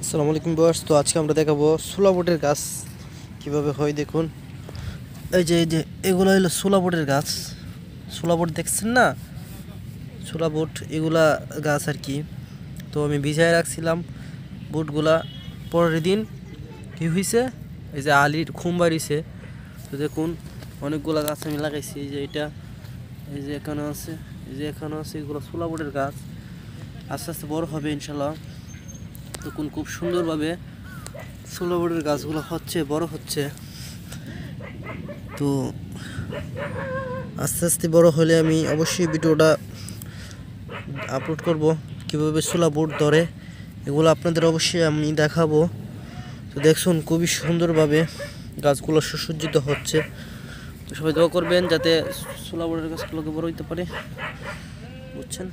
আসসালামু আলাইকুম ভিউয়ার্স। তো আজকে আমরা দেখাবো সোলা বোটের গাছ কিভাবে হয়। দেখুন, এই যে এগুলো হলো সোলা বোটের গাছ। সোলা বোট দেখছেন না, সোলা বোট এগুলা গাছ আর কি। তো আমি ভিজায় রাখছিলাম বুটগুলা। পরের দিন কি হয়েছে, এই যে আলির খুম বাড়িছে। তো দেখুন, অনেকগুলা গাছ আমি লাগাইছি। এই যে এটা, এই যে এখানে আছে, এই যে এখানে আছে, এগুলো সোলা বোটের গাছ। আস্তে আস্তে বড় হবে ইনশাল্লাহ। দেখুন খুব সুন্দরভাবে সোলা বোটের গাছগুলো হচ্ছে, বড় হচ্ছে। তো আস্তে আস্তে বড় হলে আমি অবশ্যই ভিডিওটা আপলোড করব, কীভাবে সোলা বোট ধরে এগুলো আপনাদের অবশ্যই আমি দেখাবো। তো দেখুন খুবই সুন্দরভাবে গাছগুলো সুসজ্জিত হচ্ছে। তো সবাই দোয়া করবেন যাতে সোলা বোটের গাছগুলোকে বড় হইতে পারে, বুঝছেন।